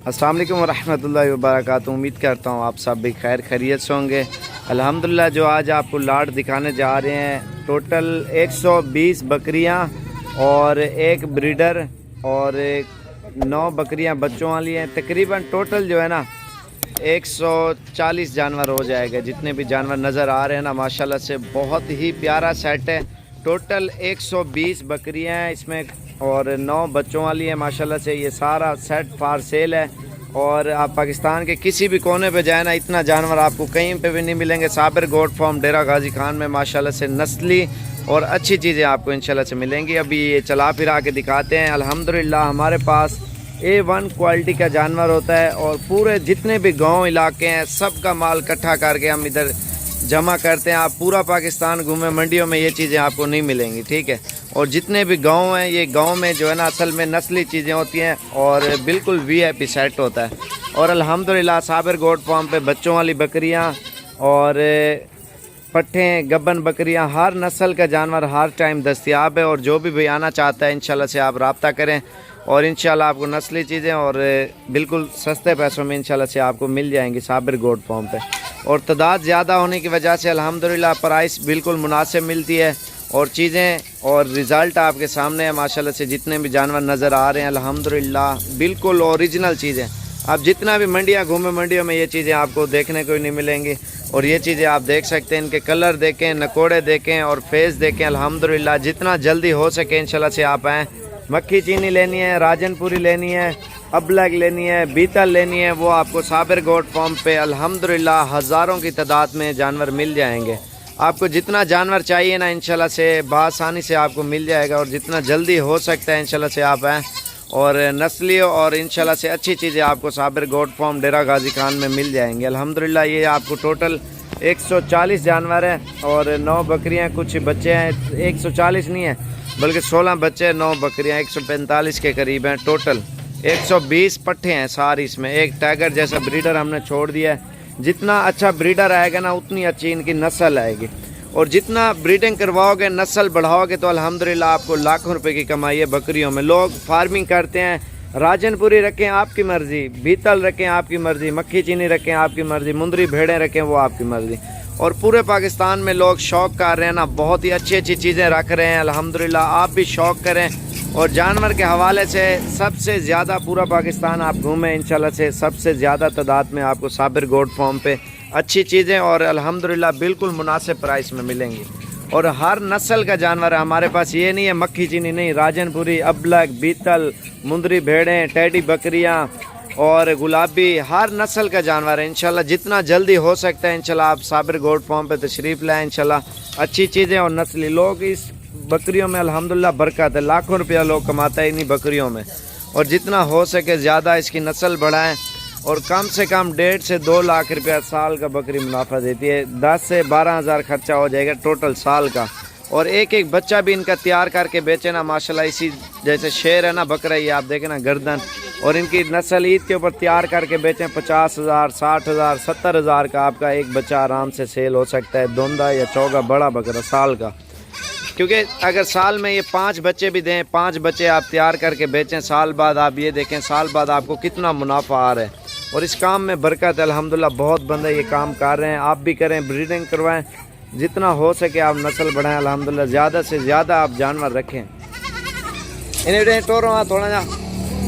अस्सलाम वालेकुम रहमतुल्लाहि व बरकातुहू। उम्मीद करता हूँ आप सब भी खैर खैरियत से होंगे। अल्हम्दुलिल्लाह जो आज आपको लाट दिखाने जा रहे हैं, टोटल 120 बकरियाँ और एक ब्रीडर और 9 बकरियाँ बच्चों वाली हैं। तकरीबन टोटल जो है ना 140 जानवर हो जाएगा। जितने भी जानवर नज़र आ रहे हैं ना माशाल्लाह से बहुत ही प्यारा सेट है। टोटल 120 बकरियां हैं इसमें और 9 बच्चों वाली है माशाल्लाह से। ये सारा सेट फॉर सेल है और आप पाकिस्तान के किसी भी कोने पे जाए ना इतना जानवर आपको कहीं पे भी नहीं मिलेंगे। साबिर गोट फार्म डेरा गाजी खान में माशाल्लाह से नस्ली और अच्छी चीज़ें आपको इंशाल्लाह से मिलेंगी। अभी ये चला फिरा के दिखाते हैं। अल्हम्दुलिल्लाह हमारे पास A1 क्वालिटी का जानवर होता है और पूरे जितने भी गाँव इलाके हैं सब का माल इकट्ठा करके हम इधर जमा करते हैं। आप पूरा पाकिस्तान घूमें, मंडियों में ये चीज़ें आपको नहीं मिलेंगी, ठीक है। और जितने भी गांव हैं, ये गांव में जो है ना असल में नस्ली चीज़ें होती हैं और बिल्कुल VIP सेट होता है। और अल्हम्दुलिल्लाह साबिर गोट फार्म पे बच्चों वाली बकरियां और पट्ठे गब्बन बकरियां हर नस्ल का जानवर हर टाइम दस्तयाब है। और जो भी आना चाहता है इंशाल्लाह से आप रब्ता करें और इंशाल्लाह आपको नस्ली चीज़ें और बिल्कुल सस्ते पैसों में इंशाल्लाह से आपको मिल जाएंगी साबिर गोट फार्म पे। और तादाद ज़्यादा होने की वजह से अल्हम्दुलिल्लाह प्राइस बिल्कुल मुनासिब मिलती है और चीज़ें और रिज़ल्ट आपके सामने है माशाल्लाह से। जितने भी जानवर नज़र आ रहे हैं अल्हम्दुलिल्लाह बिल्कुल ओरिजिनल चीज़ें। आप जितना भी मंडियाँ घूमें, मंडियों में ये चीज़ें आपको देखने को नहीं मिलेंगी। और ये चीज़ें आप देख सकते हैं, इनके कलर देखें, नकोड़े देखें और फेस देखें। अल्हम्दुलिल्लाह जितना जल्दी हो सके इंशाल्लाह से आप आएँ। मक्खी चीनी लेनी है, राजनपुरी लेनी है, अबलग लेनी है, बीतल लेनी है, वो आपको साबिर गोट फार्म पे अल्हम्दुलिल्लाह हज़ारों की तादाद में जानवर मिल जाएंगे। आपको जितना जानवर चाहिए ना इंशाल्लाह से बआसानी से आपको मिल जाएगा। और जितना जल्दी हो सकता है इंशाल्लाह से आप आएँ और नस्ली और इंशाल्लाह से अच्छी चीज़ें आपको साबिर गोट फार्म डेरा गाजी खान में मिल जाएंगे। अल्हम्दुलिल्लाह ये आपको टोटल 140 जानवर हैं और 9 बकरियां, कुछ बच्चे हैं। 140 नहीं है बल्कि 16 बच्चे, 9 बकरियां, 145 के करीब हैं टोटल। 120 पट्ठे हैं सारी इसमें। एक टाइगर जैसा ब्रीडर हमने छोड़ दिया है। जितना अच्छा ब्रीडर आएगा ना उतनी अच्छी इनकी नस्ल आएगी। और जितना ब्रीडिंग करवाओगे, नस्ल बढ़ाओगे तो अल्हम्दुलिल्लाह आपको लाखों रुपए की कमाई है बकरियों में। लोग फार्मिंग करते हैं, राजनपुरी रखें आपकी मर्ज़ी, बीतल रखें आपकी मर्ज़ी, मक्खी चीनी रखें आपकी मर्ज़ी, मुंदरी भेड़ें रखें वो आपकी मर्ज़ी। और पूरे पाकिस्तान में लोग शौक़ कर रहे हैं ना, बहुत ही अच्छी अच्छी चीज़ें रख रहे हैं। अल्हम्दुलिल्लाह आप भी शौक़ करें। और जानवर के हवाले से सबसे ज़्यादा पूरा पाकिस्तान आप घूमें इंशाल्लाह से सबसे ज़्यादा तादाद में आपको साबिर गोट फार्म पे अच्छी चीज़ें और अल्हम्दुलिल्लाह बिल्कुल मुनासिब प्राइस में मिलेंगी। और हर नस्ल का जानवर है हमारे पास। ये नहीं है मक्खी चीनी नहीं, राजनपुरी, अबलग, बीतल, मुंदरी भेड़ें, टैडी बकरियाँ और गुलाबी, हर नस्ल का जानवर है। इंशाल्लाह जितना जल्दी हो सकता है इंशाल्लाह आप साबिर गोट फार्म पे तशरीफ़ लाएँ। इंशाल्लाह अच्छी चीज़ें और नस्ली लोग इस बकरियों में अल्हम्दुलिल्लाह बरकत है। लाखों रुपया लोग कमाता है इन्हीं बकरियों में। और जितना हो सके ज़्यादा इसकी नस्ल बढ़ाएं और कम से कम 1.5 से 2 लाख रुपया साल का बकरी मुनाफा देती है। 10 से 12 हज़ार खर्चा हो जाएगा टोटल साल का। और एक एक बच्चा भी इनका तैयार करके बेचे ना माशाल्लाह। इसी जैसे शेर है ना बकरा, ये आप देखें ना गर्दन, और इनकी नस्ल ईद के ऊपर तैयार करके बेचें 50 हज़ार, 60 हज़ार, 70 हज़ार का आपका एक बच्चा आराम से सेल हो सकता है। दोंदा या चौगा बड़ा बकरा साल का। क्योंकि अगर साल में ये 5 बच्चे भी दें, 5 बच्चे आप तैयार करके बेचें, साल बाद आप ये देखें साल बाद आपको कितना मुनाफा आ रहा है। और इस काम में बरकत है अल्हम्दुलिल्लाह। बहुत बंदे ये काम कर रहे हैं, आप भी करें, ब्रीडिंग करवाएं, जितना हो सके आप नस्ल बढ़ाएं। अल्हम्दुलिल्लाह ज़्यादा से ज़्यादा आप जानवर रखें। इन्हें टोरो थोड़ा जा।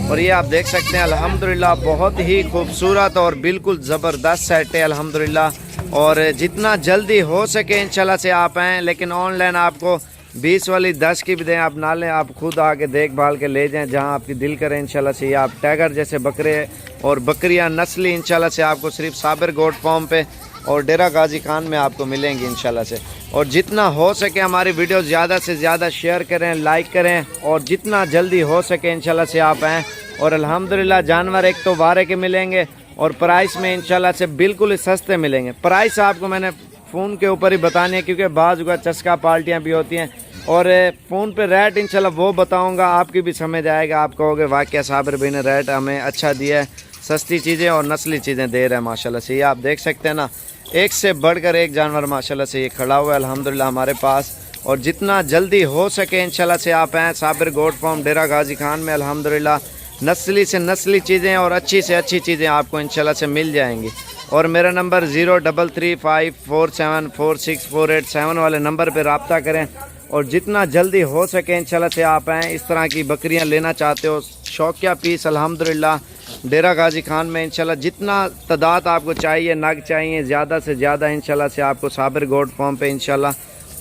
और ये आप देख सकते हैं अल्हम्दुलिल्लाह बहुत ही खूबसूरत और बिल्कुल ज़बरदस्त सेट है अल्हम्दुलिल्लाह। और जितना जल्दी हो सके इंशाल्लाह से आप आएँ। लेकिन ऑनलाइन आपको 20 वाली 10 की भी दें, आप ना लें, आप खुद आके देखभाल के ले जाएं जहां आपकी दिल करे इंशाल्लाह से। आप टाइगर जैसे बकरे और बकरियां नस्ली इंशाल्लाह से आपको सिर्फ साबिर गोट फार्म पे और डेरा गाजी खान में आपको मिलेंगी इंशाल्लाह से। और जितना हो सके हमारी वीडियो ज़्यादा से ज़्यादा शेयर करें, लाइक करें और जितना जल्दी हो सके इंशाल्लाह से आप आएँ। और अल्हम्दुलिल्लाह जानवर एक तो वारे के मिलेंगे और प्राइस में इंशाल्लाह से बिल्कुल सस्ते मिलेंगे। प्राइस आपको मैंने फ़ोन के ऊपर ही बतानी है क्योंकि बाज़ का चस्का पार्टियाँ भी होती हैं। और फ़ोन पे रेट इंशाल्लाह वो बताऊंगा, आपकी भी समझ आएगा। आप कहोगे वाकई साबिर भाई ने रेट हमें अच्छा दिया है, सस्ती चीज़ें और नस्ली चीज़ें दे रहे हैं माशाल्लाह से। ये आप देख सकते हैं ना, एक से बढ़कर एक जानवर माशाल्लाह से ये खड़ा हुआ है अल्हम्दुलिल्लाह हमारे पास। और जितना जल्दी हो सके इंशाल्लाह से आप आएँ साबिर गोट फार्म डेरा गाजी खान में। अल्हम्दुलिल्लाह नस्ली से नस्ली चीज़ें और अच्छी से अच्छी चीज़ें आपको इंशाल्लाह से मिल जाएंगी। और मेरा नंबर 03354648 वाले नंबर पर रब्ता करें और जितना जल्दी हो सके इंशाल्लाह से आप आएँ। इस तरह की बकरियां लेना चाहते हो शौकिया पीस अल्हम्दुलिल्लाह डेरा गाजी खान में इंशाल्लाह जितना तादाद आपको चाहिए, नग चाहिए ज़्यादा से ज़्यादा इंशाल्लाह से आपको साबिर गोट फॉर्म पे इंशाल्लाह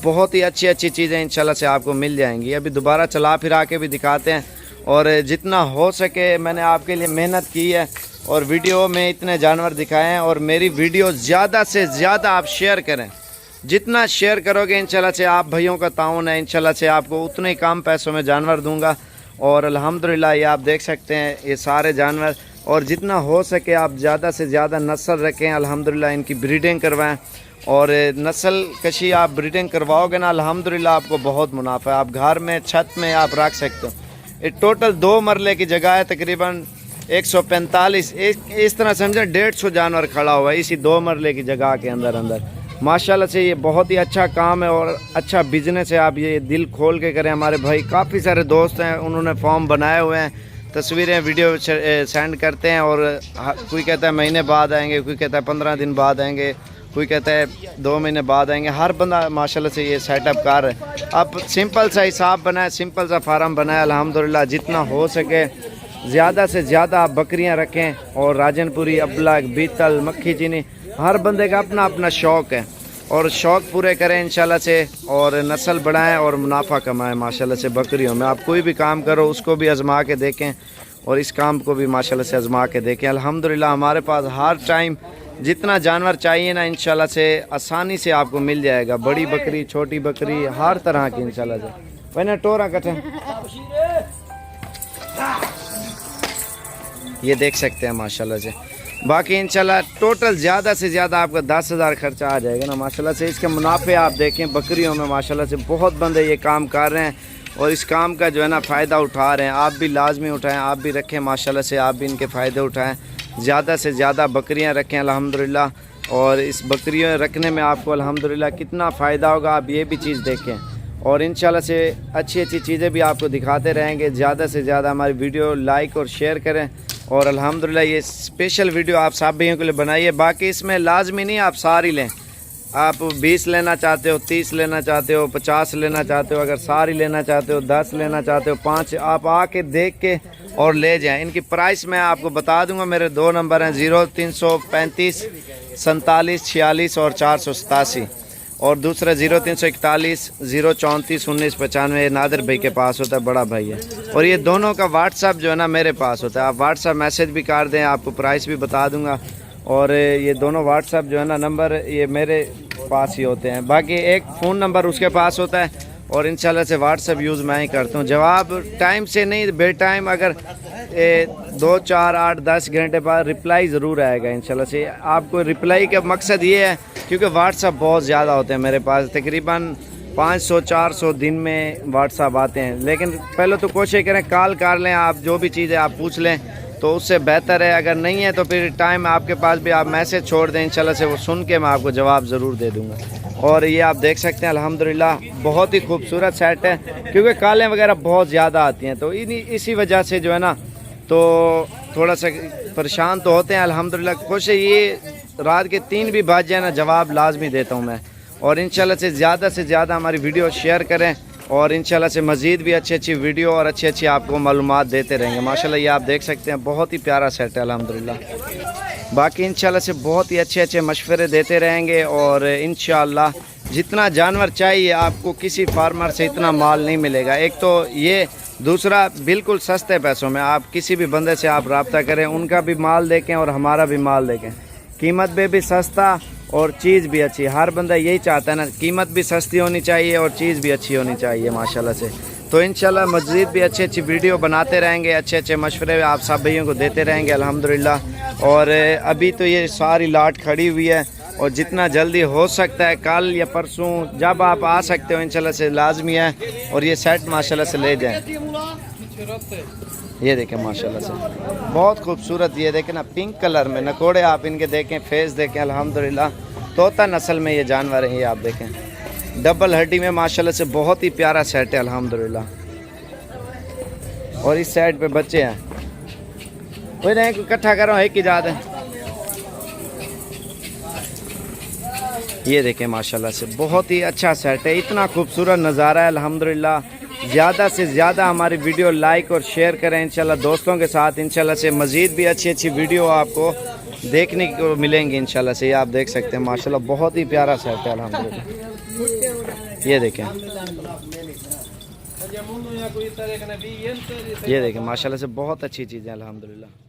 बहुत ही अच्छी अच्छी चीज़ें इंशाल्लाह से आपको मिल जाएंगी। अभी दोबारा चला फिरा के भी दिखाते हैं और जितना हो सके मैंने आपके लिए मेहनत की है और वीडियो में इतने जानवर दिखाए हैं। और मेरी वीडियो ज़्यादा से ज़्यादा आप शेयर करें, जितना शेयर करोगे इंशाल्लाह से आप भाइयों का ताउन है, इंशाल्लाह से आपको उतने कम पैसों में जानवर दूंगा। और अल्हम्दुलिल्लाह ये आप देख सकते हैं ये सारे जानवर, और जितना हो सके आप ज़्यादा से ज़्यादा नस्ल रखें अल्हम्दुलिल्लाह, इनकी ब्रीडिंग करवाएं। और नस्ल कशी आप ब्रीडिंग करवाओगे ना अल्हम्दुलिल्लाह आपको बहुत मुनाफा है। आप घर में छत में आप रख सकते हो। ये टोटल 2 मरले की जगह है, तकरीबन 145 इस तरह समझे 150 जानवर खड़ा हुआ है इसी 2 मरले की जगह के अंदर। माशाल्लाह से ये बहुत ही अच्छा काम है और अच्छा बिजनेस है। आप ये दिल खोल के करें। हमारे भाई काफ़ी सारे दोस्त हैं, उन्होंने फॉर्म बनाए हुए हैं, तस्वीरें वीडियो सेंड करते हैं और कोई कहता है महीने बाद आएंगे, कोई कहता है 15 दिन बाद आएंगे, कोई कहता है 2 महीने बाद आएंगे। हर बंदा माशाल्लाह से ये सेटअप कर रहा है। आप सिंपल सा हिसाब बनाए, सिंपल सा फार्म बनाए अल्हम्दुलिल्लाह। जितना हो सके ज़्यादा से ज़्यादा आप बकरियाँ रखें। और राजनपुरी, अबलग, बीतल, मक्खी चीनी, हर बंदे का अपना अपना शौक़ है और शौक़ पूरे करें इंशाल्लाह से और नस्ल बढ़ाएं और मुनाफा कमाएं माशाल्लाह से बकरियों में। आप कोई भी काम करो उसको भी आजमा के देखें और इस काम को भी माशाल्लाह से आजमा के देखें। अल्हम्दुलिल्लाह हमारे पास हर टाइम जितना जानवर चाहिए ना इंशाल्लाह से आसानी से आपको मिल जाएगा। बड़ी बकरी, छोटी बकरी, हर तरह की इंशाल्लाह से। वही टोरा कटे ये देख सकते हैं माशाल्लाह से। बाकी इंशाल्लाह टोटल ज़्यादा से ज़्यादा आपका 10,000 खर्चा आ जाएगा ना माशाल्लाह से। इसके मुनाफे आप देखें बकरियों में माशाल्लाह से बहुत बंदे ये काम कर रहे हैं और इस काम का जो है ना फ़ायदा उठा रहे हैं। आप भी लाजमी उठाएं, आप भी रखें माशाल्लाह से, आप भी इनके फ़ायदे उठाएं। ज़्यादा से ज़्यादा बकरियां रखें अल्हम्दुलिल्लाह। और इस बकरियों रखने में आपको अल्हम्दुलिल्लाह कितना फ़ायदा होगा आप ये भी चीज़ देखें। और इंशाल्लाह से अच्छी अच्छी चीज़ें भी आपको दिखाते रहेंगे। ज़्यादा से ज़्यादा हमारी वीडियो लाइक और शेयर करें। और अल्हम्दुलिल्लाह ये स्पेशल वीडियो आप सब भाइयों के लिए बनाई है। बाकी इसमें लाजमी नहीं आप सारी लें, आप 20 लेना चाहते हो, 30 लेना चाहते हो, 50 लेना चाहते हो, अगर सारी लेना चाहते हो, 10 लेना चाहते हो, 5 आप आके देख के और ले जाएं। इनकी प्राइस मैं आपको बता दूंगा। मेरे 2 नंबर हैं 0335 47 46 और 487 और दूसरा 0341 034 19 95 नादिर भाई के पास होता है, बड़ा भाई है। और ये दोनों का व्हाट्सअप जो है ना मेरे पास होता है। आप व्हाट्सअप मैसेज भी कर दें, आपको प्राइस भी बता दूंगा। और ये दोनों व्हाट्सअप जो है ना नंबर ये मेरे पास ही होते हैं। बाकी एक फ़ोन नंबर उसके पास होता है और इंशाल्लाह से व्हाट्सअप यूज़ मैं ही करता हूँ। जवाब टाइम से नहीं, बे टाइम अगर 2, 4, 8, 10 घंटे बाद रिप्लाई ज़रूर आएगा इंशाल्लाह से। आपको रिप्लाई का मकसद ये है क्योंकि व्हाट्सअप बहुत ज़्यादा होते हैं मेरे पास, तकरीबन 500-400 दिन में व्हाट्सअप आते हैं। लेकिन पहले तो कोशिश करें कॉल कर लें, आप जो भी चीज़ें आप पूछ लें तो उससे बेहतर है। अगर नहीं है तो फिर टाइम आपके पास भी आप मैसेज छोड़ दें, इंशाल्लाह से वो सुन के मैं आपको जवाब ज़रूर दे दूँगा। और ये आप देख सकते हैं अल्हम्दुलिल्लाह बहुत ही खूबसूरत सेट है क्योंकि कालें वगैरह बहुत ज़्यादा आती हैं तो इसी वजह से जो है ना तो थोड़ा सा परेशान तो होते हैं। अल्हम्दुलिल्लाह कोशिश ये रात के 3 भी बज जाए ना जवाब लाजमी देता हूँ मैं। और इंशाल्लाह से ज़्यादा हमारी वीडियो शेयर करें और इंशाल्लाह से मज़ीद भी अच्छी वीडियो और अच्छी आपको मालूमात देते रहेंगे। माशाल्लाह ये आप देख सकते हैं बहुत ही प्यारा सेट है अल्हम्दुलिल्लाह। बाकी इंशाल्लाह से बहुत ही अच्छे मशवरे देते रहेंगे और इंशाल्लाह जितना जानवर चाहिए आपको किसी फार्मर से इतना माल नहीं मिलेगा। एक तो ये, दूसरा बिल्कुल सस्ते पैसों में आप किसी भी बंदे से आप रब्ता करें, उनका भी माल देखें और हमारा भी माल देखें। कीमत में भी सस्ता और चीज़ भी अच्छी। हर बंदा यही चाहता है ना, कीमत भी सस्ती होनी चाहिए और चीज़ भी अच्छी होनी चाहिए माशाल्लाह से। तो इंशाल्लाह मज़ीद भी अच्छी वीडियो बनाते रहेंगे, अच्छे मशवरे आप सब भाइयों को देते रहेंगे अल्हम्दुलिल्लाह। और अभी तो ये सारी लाट खड़ी हुई है और जितना जल्दी हो सकता है कल या परसों जब आप आ सकते हो इंशाल्लाह से लाजमी है। और ये सेट माशाल्लाह से ले जाएं। ये देखें माशाल्लाह से बहुत खूबसूरत, ये देखें ना पिंक कलर में नकोड़े आप इनके देखें, फेस देखें अल्हम्दुलिल्लाह। तोता नस्ल में ये जानवर हैं, ये आप देखें डबल हड्डी में माशाल्लाह से बहुत ही प्यारा सेट है अल्हम्दुलिल्लाह। और इस साइड पे बच्चे हैं वही नहीं इकट्ठा करो है कि ज़्यादा। ये देखें माशाल्लाह से बहुत ही अच्छा सेट है, इतना खूबसूरत नज़ारा है अल्हम्दुलिल्लाह। ज़्यादा से ज़्यादा हमारी वीडियो लाइक और शेयर करें इंशाल्लाह दोस्तों के साथ। इंशाल्लाह से मज़ीद भी अच्छी अच्छी वीडियो आपको देखने को मिलेंगी इंशाल्लाह से। ये आप देख सकते हैं माशाल्लाह बहुत ही प्यारा सेट है अल्हम्दुलिल्लाह। ये देखें, ये देखें माशाल्लाह से बहुत अच्छी चीज़ें अल्हम्दुलिल्लाह।